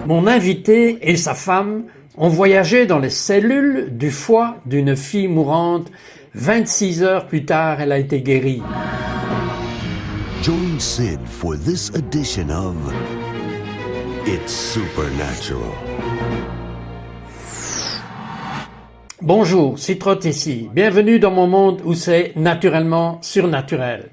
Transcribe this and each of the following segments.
Mon invité et sa femme ont voyagé dans les cellules du foie d'une fille mourante. 26 heures plus tard, elle a été guérie. Join Sid for this edition of It's Supernatural. Bonjour, Citrotte ici. Bienvenue dans mon monde où c'est naturellement surnaturel.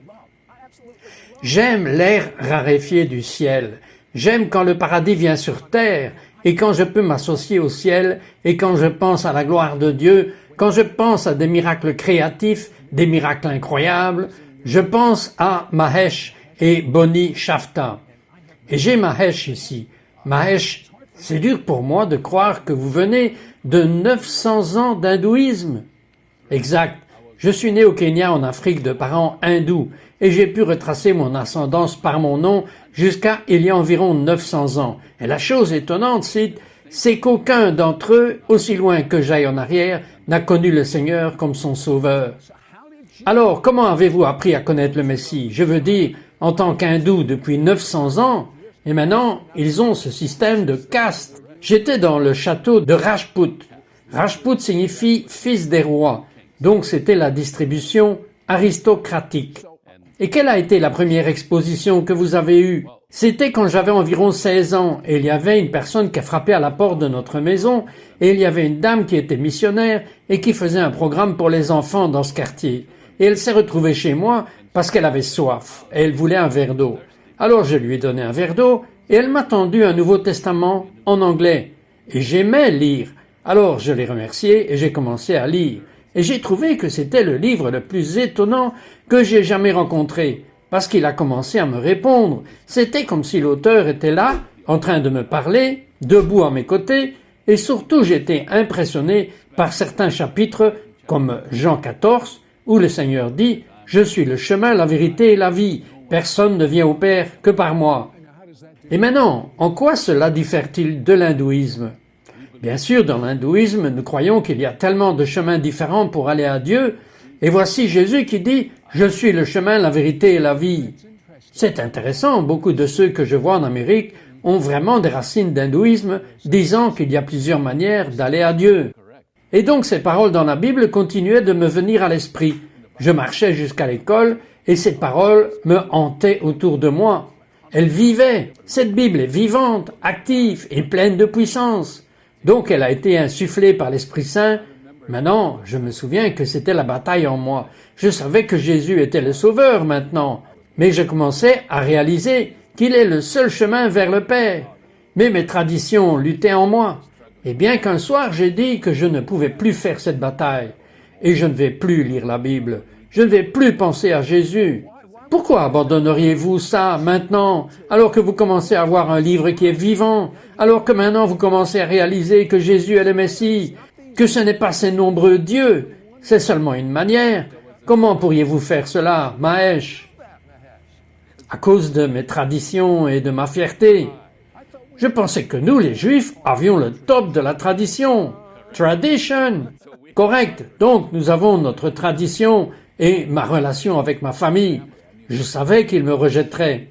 J'aime l'air raréfié du ciel. J'aime quand le paradis vient sur terre et quand je peux m'associer au ciel et quand je pense à la gloire de Dieu, quand je pense à des miracles créatifs, des miracles incroyables. Je pense à Mahesh et Bonnie Shafta. Et j'ai Mahesh ici. Mahesh, c'est dur pour moi de croire que vous venez de 900 ans d'hindouisme. Exact. Je suis né au Kenya en Afrique de parents hindous et j'ai pu retracer mon ascendance par mon nom jusqu'à il y a environ 900 ans. Et la chose étonnante, c'est qu'aucun d'entre eux, aussi loin que j'aille en arrière, n'a connu le Seigneur comme son sauveur. Alors, comment avez-vous appris à connaître le Messie? Je veux dire, en tant qu'hindou depuis 900 ans, et maintenant, ils ont ce système de caste. J'étais dans le château de Rajput. Rajput signifie fils des rois. Donc c'était la distribution aristocratique. Et quelle a été la première exposition que vous avez eue? C'était quand j'avais environ 16 ans et il y avait une personne qui a frappé à la porte de notre maison et il y avait une dame qui était missionnaire et qui faisait un programme pour les enfants dans ce quartier. Et elle s'est retrouvée chez moi parce qu'elle avait soif et elle voulait un verre d'eau. Alors je lui ai donné un verre d'eau et elle m'a tendu un Nouveau Testament en anglais. Et j'aimais lire. Alors je l'ai remercié et j'ai commencé à lire. Et j'ai trouvé que c'était le livre le plus étonnant que j'ai jamais rencontré, parce qu'il a commencé à me répondre. C'était comme si l'auteur était là, en train de me parler, debout à mes côtés, et surtout j'étais impressionné par certains chapitres, comme Jean 14, où le Seigneur dit « Je suis le chemin, la vérité et la vie. Personne ne vient au Père que par moi. » Et maintenant, en quoi cela diffère-t-il de l'hindouisme? Bien sûr, dans l'hindouisme, nous croyons qu'il y a tellement de chemins différents pour aller à Dieu, et voici Jésus qui dit « Je suis le chemin, la vérité et la vie ». C'est intéressant, beaucoup de ceux que je vois en Amérique ont vraiment des racines d'hindouisme, disant qu'il y a plusieurs manières d'aller à Dieu. Et donc ces paroles dans la Bible continuaient de me venir à l'esprit. Je marchais jusqu'à l'école, et ces paroles me hantaient autour de moi. Elles vivaient. Cette Bible est vivante, active et pleine de puissance. Donc elle a été insufflée par l'Esprit Saint. Maintenant, je me souviens que c'était la bataille en moi. Je savais que Jésus était le Sauveur maintenant, mais je commençais à réaliser qu'il est le seul chemin vers le Père. Mais mes traditions luttaient en moi. Et bien qu'un soir j'ai dit que je ne pouvais plus faire cette bataille, et je ne vais plus lire la Bible, je ne vais plus penser à Jésus. Pourquoi abandonneriez-vous ça maintenant, alors que vous commencez à avoir un livre qui est vivant, alors que maintenant vous commencez à réaliser que Jésus est le Messie, que ce n'est pas ces nombreux dieux, c'est seulement une manière? Comment pourriez-vous faire cela, Mahesh? À cause de mes traditions et de ma fierté. Je pensais que nous, les Juifs, avions le top de la tradition. Tradition. Correct. Donc nous avons notre tradition et ma relation avec ma famille. Je savais qu'il me rejetterait.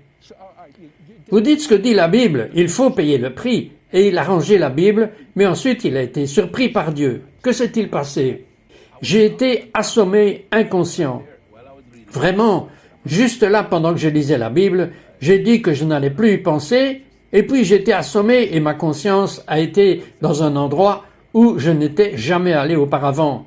Vous dites ce que dit la Bible, il faut payer le prix. Et il a rangé la Bible, mais ensuite il a été surpris par Dieu. Que s'est-il passé? J'ai été assommé inconscient. Vraiment, juste là pendant que je lisais la Bible, j'ai dit que je n'allais plus y penser, et puis j'étais assommé et ma conscience a été dans un endroit où je n'étais jamais allé auparavant.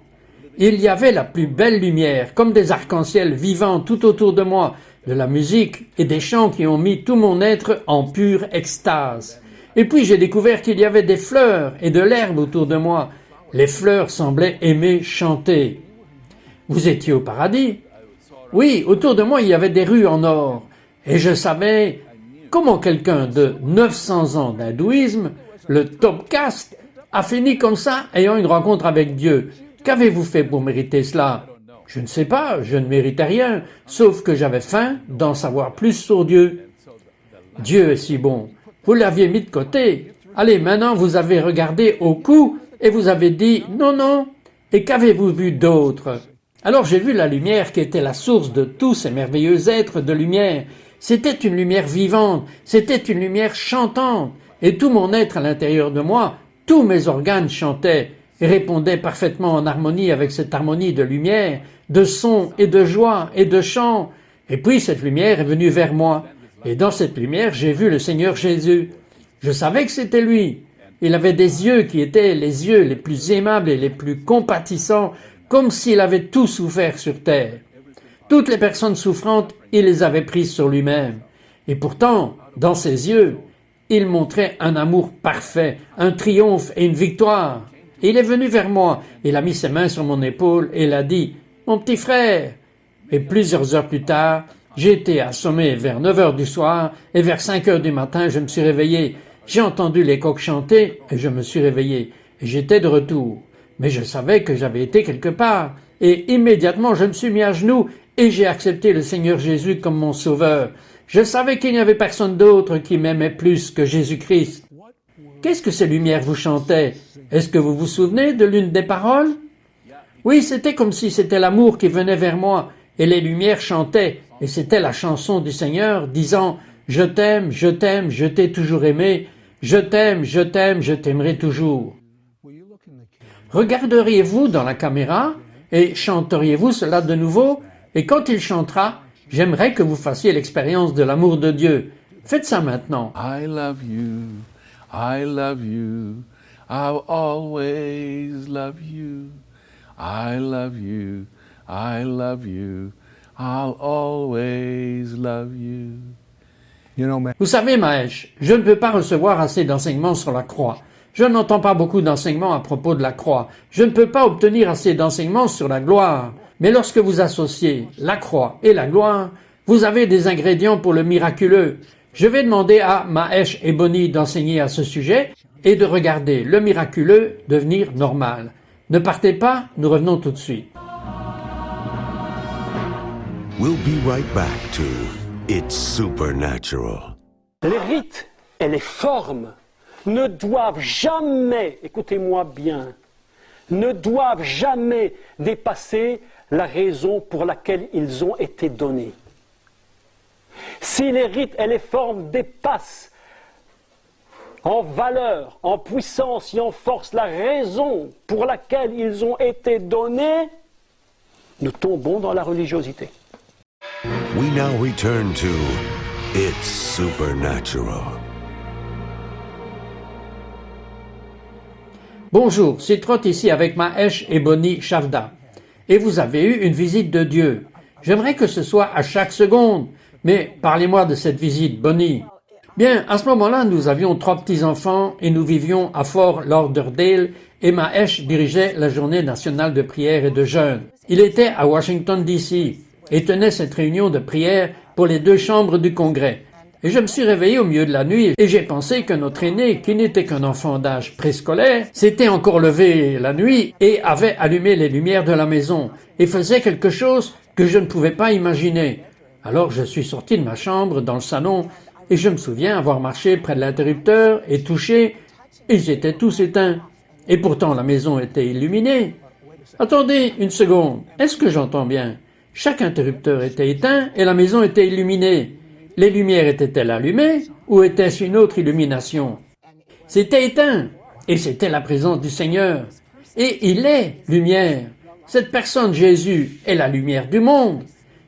Il y avait la plus belle lumière, comme des arcs-en-ciel vivants tout autour de moi, de la musique et des chants qui ont mis tout mon être en pure extase. Et puis j'ai découvert qu'il y avait des fleurs et de l'herbe autour de moi. Les fleurs semblaient aimer chanter. Vous étiez au paradis? Oui, autour de moi il y avait des rues en or. Et je savais comment quelqu'un de 900 ans d'hindouisme, le top caste, a fini comme ça ayant une rencontre avec Dieu. Qu'avez-vous fait pour mériter cela? Je ne sais pas, je ne méritais rien, sauf que j'avais faim d'en savoir plus sur Dieu. Dieu est si bon. Vous l'aviez mis de côté. Allez, maintenant vous avez regardé au cou et vous avez dit « non, non ». Et qu'avez-vous vu d'autre? Alors j'ai vu la lumière qui était la source de tous ces merveilleux êtres de lumière. C'était une lumière vivante, c'était une lumière chantante. et tout mon être à l'intérieur de moi, tous mes organes chantaient et répondaient parfaitement en harmonie avec cette harmonie de lumière, de son et de joie et de chant. Et puis cette lumière est venue vers moi, et dans cette lumière j'ai vu le Seigneur Jésus. Je savais que c'était lui. Il avait des yeux qui étaient les yeux les plus aimables et les plus compatissants, comme s'il avait tout souffert sur terre. Toutes les personnes souffrantes, il les avait prises sur lui-même. Et pourtant, dans ses yeux, il montrait un amour parfait, un triomphe et une victoire. Et il est venu vers moi, il a mis ses mains sur mon épaule et il a dit « Mon petit frère !» Et plusieurs heures plus tard, j'ai été assommé vers 9 heures du soir et vers 5 heures du matin, je me suis réveillé. J'ai entendu les coqs chanter et je me suis réveillé. Et j'étais de retour. Mais je savais que j'avais été quelque part. Et immédiatement, je me suis mis à genoux et j'ai accepté le Seigneur Jésus comme mon sauveur. Je savais qu'il n'y avait personne d'autre qui m'aimait plus que Jésus-Christ. Qu'est-ce que ces lumières vous chantaient? Est-ce que vous vous souvenez de l'une des paroles? Oui, c'était comme si c'était l'amour qui venait vers moi et les lumières chantaient et c'était la chanson du Seigneur disant « Je t'aime, je t'ai toujours aimé, je t'aime, je t'aimerai toujours. » Regarderiez-vous dans la caméra et chanteriez-vous cela de nouveau? Et quand il chantera, j'aimerais que vous fassiez l'expérience de l'amour de Dieu. Faites ça maintenant. I love you, I'll always love you. I love you, I'll always love you. Vous savez, Mahesh, je ne peux pas recevoir assez d'enseignements sur la croix. Je n'entends pas beaucoup d'enseignements à propos de la croix. Je ne peux pas obtenir assez d'enseignements sur la gloire. Mais lorsque vous associez la croix et la gloire, vous avez des ingrédients pour le miraculeux. Je vais demander à Mahesh et Bonnie d'enseigner à ce sujet et de regarder le miraculeux devenir normal. Ne partez pas, nous revenons tout de suite. We'll be right back to It's Supernatural. Les rites et les formes ne doivent jamais, écoutez-moi bien, ne doivent jamais dépasser la raison pour laquelle ils ont été donnés. Si les rites et les formes dépassent en valeur, en puissance et en force la raison pour laquelle ils ont été donnés, nous tombons dans la religiosité. We now return to It's Supernatural. Bonjour, c'est Trott ici avec Mahesh et Bonnie Shavda. Et vous avez eu une visite de Dieu. J'aimerais que ce soit à chaque seconde, mais parlez-moi de cette visite, Bonnie. Bien, à ce moment-là, nous avions 3 petits-enfants et nous vivions à Fort Lauderdale et Mahesh dirigeait la journée nationale de prière et de jeûne. Il était à Washington, D.C. et tenait cette réunion de prière pour les 2 chambres du Congrès. Et je me suis réveillé au milieu de la nuit et j'ai pensé que notre aîné, qui n'était qu'un enfant d'âge préscolaire, s'était encore levé la nuit et avait allumé les lumières de la maison et faisait quelque chose que je ne pouvais pas imaginer. Alors je suis sorti de ma chambre dans le salon et je me souviens avoir marché près de l'interrupteur et touché, ils étaient tous éteints. Et pourtant la maison était illuminée. Attendez une seconde, est-ce que j'entends bien? Chaque interrupteur était éteint et la maison était illuminée. Les lumières étaient-elles allumées ou était-ce une autre illumination? C'était éteint et c'était la présence du Seigneur. Et il est lumière. Cette personne, Jésus, est la lumière du monde.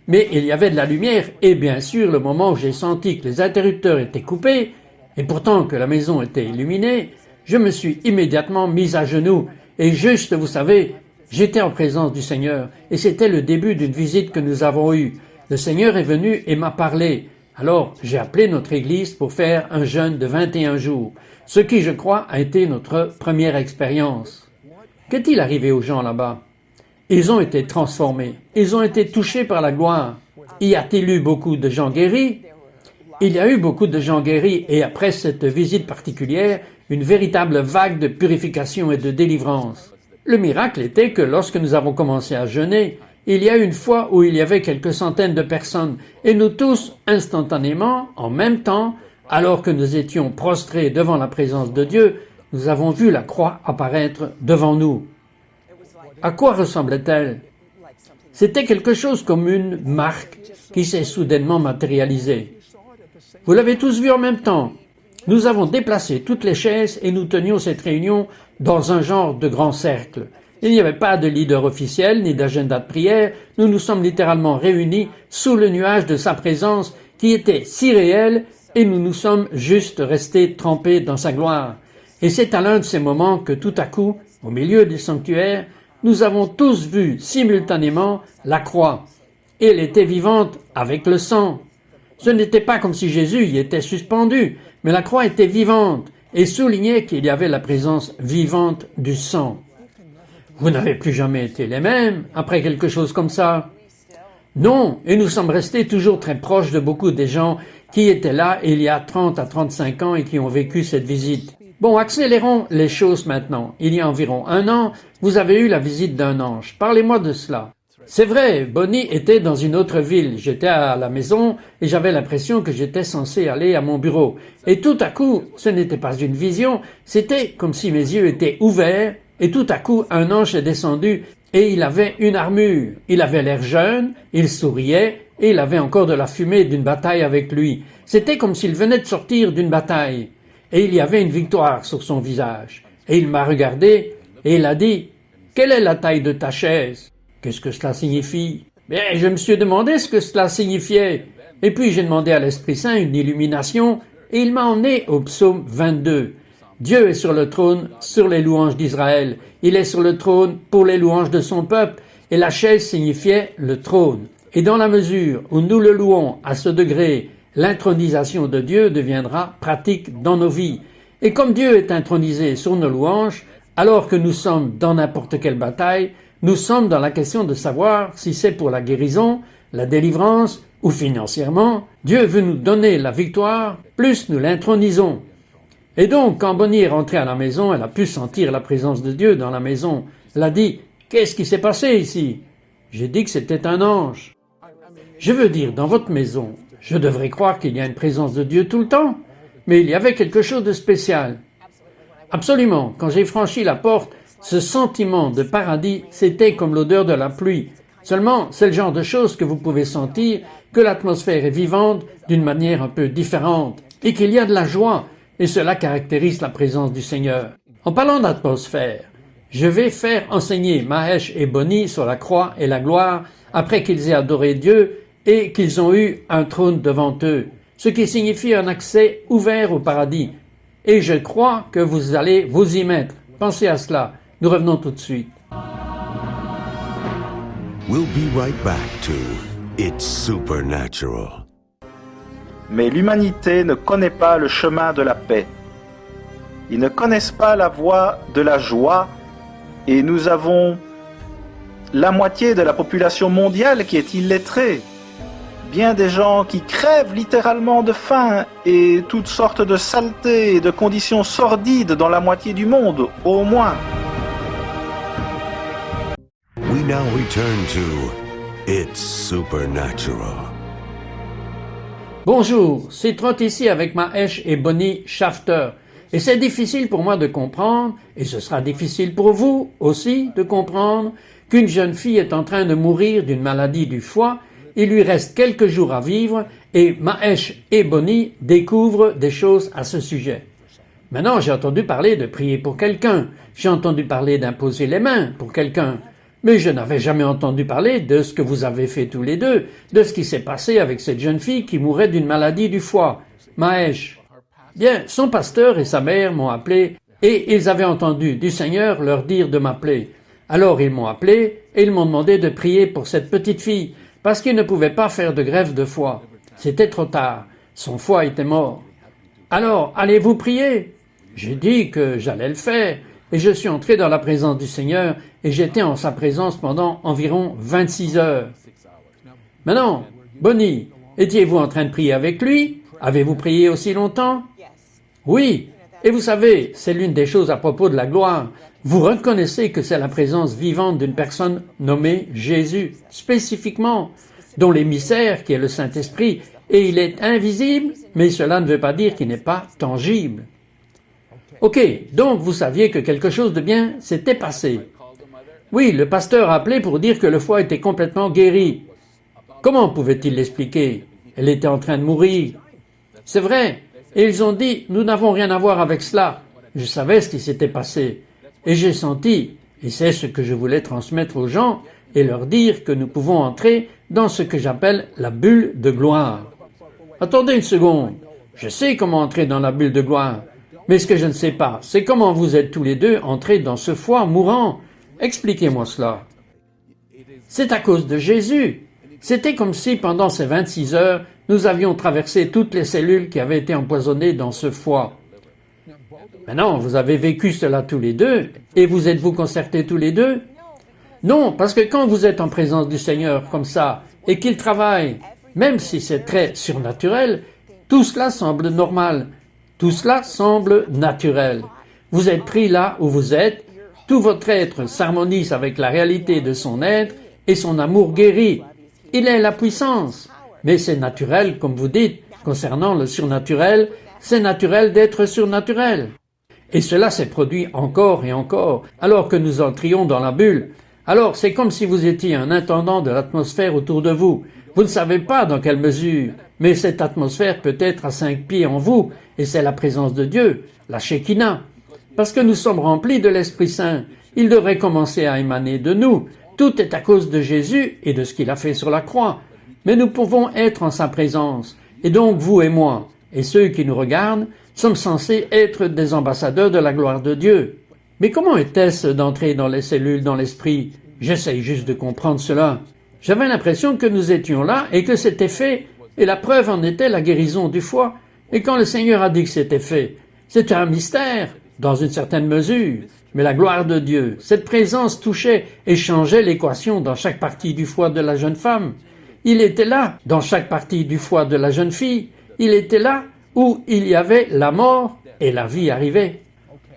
Mais il y avait de la lumière et bien sûr le moment où j'ai senti que les interrupteurs étaient coupés et pourtant que la maison était illuminée, je me suis immédiatement mis à genoux et juste, vous savez, j'étais en présence du Seigneur et c'était le début d'une visite que nous avons eue. Le Seigneur est venu et m'a parlé. Alors, j'ai appelé notre église pour faire un jeûne de 21 jours, ce qui, je crois, a été notre première expérience. Qu'est-il arrivé aux gens là-bas? Ils ont été transformés, ils ont été touchés par la gloire. Y a-t-il eu beaucoup de gens guéris? Il y a eu beaucoup de gens guéris et après cette visite particulière, une véritable vague de purification et de délivrance. Le miracle était que lorsque nous avons commencé à jeûner, il y a eu une fois où il y avait quelques centaines de personnes et nous tous, instantanément, en même temps, alors que nous étions prostrés devant la présence de Dieu, nous avons vu la croix apparaître devant nous. À quoi ressemblait-elle? C'était quelque chose comme une marque qui s'est soudainement matérialisée. Vous l'avez tous vu en même temps. Nous avons déplacé toutes les chaises et nous tenions cette réunion dans un genre de grand cercle. Il n'y avait pas de leader officiel ni d'agenda de prière. Nous nous sommes littéralement réunis sous le nuage de sa présence qui était si réel et nous nous sommes juste restés trempés dans sa gloire. Et c'est à l'un de ces moments que tout à coup, au milieu du sanctuaire, nous avons tous vu simultanément la croix. Et elle était vivante avec le sang. Ce n'était pas comme si Jésus y était suspendu, mais la croix était vivante et soulignait qu'il y avait la présence vivante du sang. Vous n'avez plus jamais été les mêmes après quelque chose comme ça? Non, et nous sommes restés toujours très proches de beaucoup des gens qui étaient là il y a 30 à 35 ans et qui ont vécu cette visite. Bon, accélérons les choses maintenant. Il y a environ 1 an, vous avez eu la visite d'un ange. Parlez-moi de cela. C'est vrai, Bonnie était dans une autre ville. J'étais à la maison et j'avais l'impression que j'étais censé aller à mon bureau. Et tout à coup, ce n'était pas une vision, c'était comme si mes yeux étaient ouverts et tout à coup, un ange est descendu et il avait une armure. Il avait l'air jeune, il souriait et il avait encore de la fumée d'une bataille avec lui. C'était comme s'il venait de sortir d'une bataille. Et il y avait une victoire sur son visage. Et il m'a regardé et il a dit « Quelle est la taille de ta chaise ?» Qu'est-ce que cela signifie? Bien, je me suis demandé ce que cela signifiait. Et puis j'ai demandé à l'Esprit Saint une illumination et il m'a emmené au psaume 22. Dieu est sur le trône, sur les louanges d'Israël. Il est sur le trône pour les louanges de son peuple. Et la chaise signifiait le trône. Et dans la mesure où nous le louons à ce degré, l'intronisation de Dieu deviendra pratique dans nos vies. Et comme Dieu est intronisé sur nos louanges, alors que nous sommes dans n'importe quelle bataille, nous sommes dans la question de savoir si c'est pour la guérison, la délivrance ou financièrement. Dieu veut nous donner la victoire, plus nous l'intronisons. Et donc, quand Bonnie est rentrée à la maison, elle a pu sentir la présence de Dieu dans la maison. Elle a dit « Qu'est-ce qui s'est passé ici ?» J'ai dit que c'était un ange. Je veux dire, dans votre maison, je devrais croire qu'il y a une présence de Dieu tout le temps, mais il y avait quelque chose de spécial. Absolument, quand j'ai franchi la porte, ce sentiment de paradis, c'était comme l'odeur de la pluie. Seulement, c'est le genre de choses que vous pouvez sentir, que l'atmosphère est vivante d'une manière un peu différente, et qu'il y a de la joie, et cela caractérise la présence du Seigneur. En parlant d'atmosphère, je vais faire enseigner Mahesh et Bonnie sur la croix et la gloire après qu'ils aient adoré Dieu et qu'ils ont eu un trône devant eux, ce qui signifie un accès ouvert au paradis. Et je crois que vous allez vous y mettre. Pensez à cela. Nous revenons tout de suite. We'll be right back to It's Supernatural. Mais l'humanité ne connaît pas le chemin de la paix. Ils ne connaissent pas la voie de la joie et nous avons la moitié de la population mondiale qui est illettrée. Bien des gens qui crèvent littéralement de faim et toutes sortes de saletés et de conditions sordides dans la moitié du monde, au moins. We now return to It's Supernatural. Bonjour, c'est Trot ici avec Mahesh et Bonnie Shafter. Et c'est difficile pour moi de comprendre, et ce sera difficile pour vous aussi de comprendre, qu'une jeune fille est en train de mourir d'une maladie du foie. Il lui reste quelques jours à vivre et Mahesh et Bonnie découvrent des choses à ce sujet. Maintenant, j'ai entendu parler de prier pour quelqu'un, j'ai entendu parler d'imposer les mains pour quelqu'un, mais je n'avais jamais entendu parler de ce que vous avez fait tous les deux, de ce qui s'est passé avec cette jeune fille qui mourait d'une maladie du foie. Mahesh. Bien, son pasteur et sa mère m'ont appelé et ils avaient entendu du Seigneur leur dire de m'appeler. Alors ils m'ont appelé et ils m'ont demandé de prier pour cette petite fille, parce qu'il ne pouvait pas faire de greffe de foie. C'était trop tard. Son foie était mort. Alors, allez-vous prier? J'ai dit que j'allais le faire, et je suis entré dans la présence du Seigneur, et j'étais en sa présence pendant environ 26 heures. Maintenant, Bonnie, étiez-vous en train de prier avec lui? Avez-vous prié aussi longtemps? Oui, et vous savez, c'est l'une des choses à propos de la gloire. Vous reconnaissez que c'est la présence vivante d'une personne nommée Jésus, spécifiquement, dont l'émissaire, qui est le Saint-Esprit, et il est invisible, mais cela ne veut pas dire qu'il n'est pas tangible. Ok, donc vous saviez que quelque chose de bien s'était passé. Oui, le pasteur a appelé pour dire que le foie était complètement guéri. Comment pouvait-il l'expliquer? Elle était en train de mourir. C'est vrai, Et ils ont dit, nous n'avons rien à voir avec cela. Je savais ce qui s'était passé. Et j'ai senti, et c'est ce que je voulais transmettre aux gens, et leur dire que nous pouvons entrer dans ce que j'appelle la bulle de gloire. Attendez une seconde. Je sais comment entrer dans la bulle de gloire. Mais ce que je ne sais pas, c'est comment vous êtes tous les deux entrés dans ce foie mourant. Expliquez-moi cela. C'est à cause de Jésus. C'était comme si pendant ces 26 heures, nous avions traversé toutes les cellules qui avaient été empoisonnées dans ce foie. Maintenant, vous avez vécu cela tous les deux, et vous êtes-vous concertés tous les deux? Non, parce que quand vous êtes en présence du Seigneur comme ça, et qu'il travaille, même si c'est très surnaturel, tout cela semble normal, tout cela semble naturel. Vous êtes pris là où vous êtes, tout votre être s'harmonise avec la réalité de son être, et son amour guérit. Il est la puissance. Mais c'est naturel, comme vous dites, concernant le surnaturel, c'est naturel d'être surnaturel. Et cela s'est produit encore et encore, alors que nous entrions dans la bulle. Alors c'est comme si vous étiez un intendant de l'atmosphère autour de vous. Vous ne savez pas dans quelle mesure, mais cette atmosphère peut être à 5 pieds en vous, et c'est la présence de Dieu, la Shekinah. Parce que nous sommes remplis de l'Esprit Saint, il devrait commencer à émaner de nous. Tout est à cause de Jésus et de ce qu'il a fait sur la croix. Mais nous pouvons être en sa présence. Et donc vous et moi, et ceux qui nous regardent, sommes censés être des ambassadeurs de la gloire de Dieu. Mais comment était-ce d'entrer dans les cellules, dans l'esprit? J'essaye juste de comprendre cela. J'avais l'impression que nous étions là et que c'était fait, et la preuve en était la guérison du foie. Et quand le Seigneur a dit que c'était fait, c'était un mystère, dans une certaine mesure. Mais la gloire de Dieu, cette présence touchait et changeait l'équation dans chaque partie du foie de la jeune femme. Il était là, dans chaque partie du foie de la jeune fille. Il était là où il y avait la mort et la vie arrivait.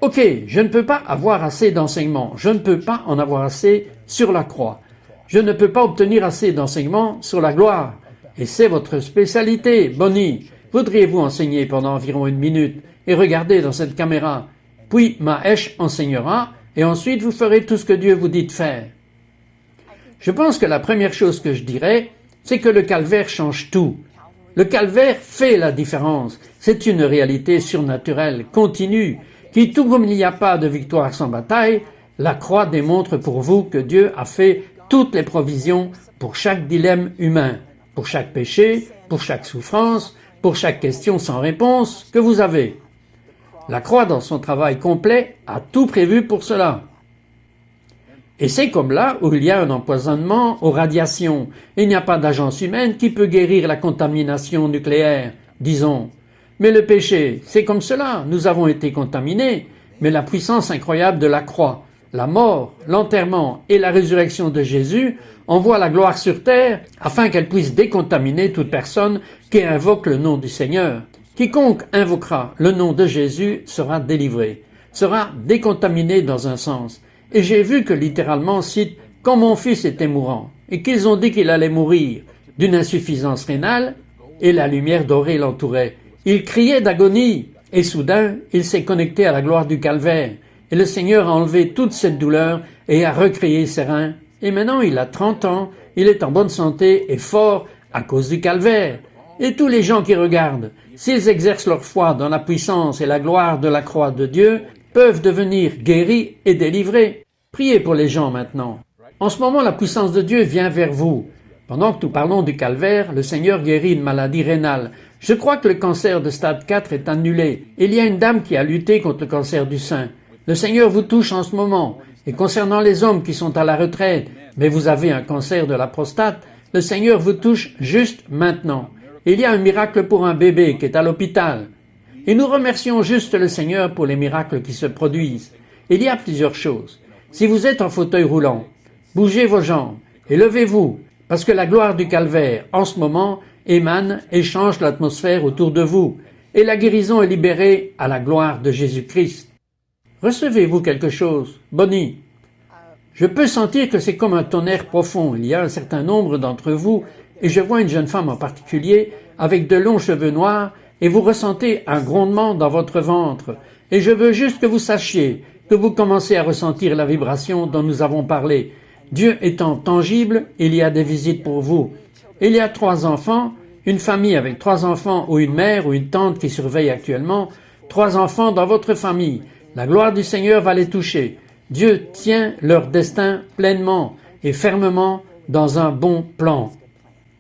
Ok, je ne peux pas avoir assez d'enseignements. Je ne peux pas en avoir assez sur la croix. Je ne peux pas obtenir assez d'enseignements sur la gloire. Et c'est votre spécialité, Bonnie. Voudriez-vous enseigner pendant environ 1 minute et regarder dans cette caméra? Puis Mahesh enseignera et ensuite vous ferez tout ce que Dieu vous dit de faire. Je pense que la première chose que je dirais, c'est que le calvaire change tout. Le calvaire fait la différence. C'est une réalité surnaturelle, continue, qui tout comme il n'y a pas de victoire sans bataille, la croix démontre pour vous que Dieu a fait toutes les provisions pour chaque dilemme humain, pour chaque péché, pour chaque souffrance, pour chaque question sans réponse que vous avez. La croix, dans son travail complet, a tout prévu pour cela. Et c'est comme là où il y a un empoisonnement aux radiations. Il n'y a pas d'agence humaine qui peut guérir la contamination nucléaire, disons. Mais le péché, c'est comme cela. Nous avons été contaminés, mais la puissance incroyable de la croix, la mort, l'enterrement et la résurrection de Jésus envoient la gloire sur terre afin qu'elle puisse décontaminer toute personne qui invoque le nom du Seigneur. Quiconque invoquera le nom de Jésus sera délivré, sera décontaminé dans un sens. Et j'ai vu que littéralement cite « quand mon fils était mourant » et qu'ils ont dit qu'il allait mourir d'une insuffisance rénale et la lumière dorée l'entourait. Il criait d'agonie et soudain il s'est connecté à la gloire du calvaire et le Seigneur a enlevé toute cette douleur et a recréé ses reins. Et maintenant il a 30 ans, il est en bonne santé et fort à cause du calvaire. Et tous les gens qui regardent, s'ils exercent leur foi dans la puissance et la gloire de la croix de Dieu, peuvent devenir guéris et délivrés. Priez pour les gens maintenant. En ce moment, la puissance de Dieu vient vers vous. Pendant que nous parlons du calvaire, le Seigneur guérit une maladie rénale. Je crois que le cancer de stade 4 est annulé. Il y a une dame qui a lutté contre le cancer du sein. Le Seigneur vous touche en ce moment. Et concernant les hommes qui sont à la retraite, mais vous avez un cancer de la prostate, le Seigneur vous touche juste maintenant. Il y a un miracle pour un bébé qui est à l'hôpital. Et nous remercions juste le Seigneur pour les miracles qui se produisent. Il y a plusieurs choses. Si vous êtes en fauteuil roulant, bougez vos jambes et levez-vous, parce que la gloire du calvaire, en ce moment, émane et change l'atmosphère autour de vous, et la guérison est libérée à la gloire de Jésus-Christ. Recevez-vous quelque chose, Bonnie? Je peux sentir que c'est comme un tonnerre profond. Il y a un certain nombre d'entre vous, et je vois une jeune femme en particulier, avec de longs cheveux noirs, et vous ressentez un grondement dans votre ventre. Et je veux juste que vous sachiez que vous commencez à ressentir la vibration dont nous avons parlé. Dieu étant tangible, il y a des visites pour vous. Il y a 3 enfants, Une famille avec 3 enfants ou une mère ou une tante qui surveille actuellement 3 enfants dans votre famille. La gloire du Seigneur va les toucher. Dieu tient leur destin pleinement et fermement dans un bon plan.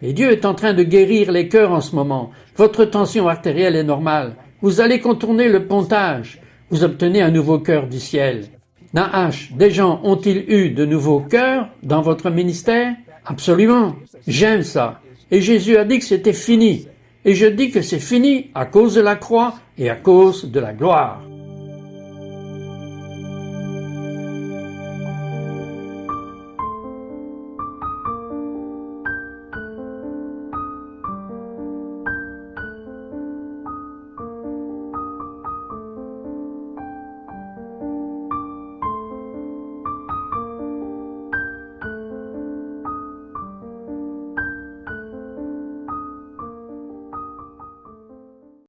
Et Dieu est en train de guérir les cœurs en ce moment. Votre tension artérielle est normale. Vous allez contourner le pontage. Vous obtenez un nouveau cœur du ciel. Nahash, des gens ont-ils eu de nouveaux cœurs dans votre ministère? Absolument. J'aime ça. Et Jésus a dit que c'était fini. Et je dis que c'est fini à cause de la croix et à cause de la gloire.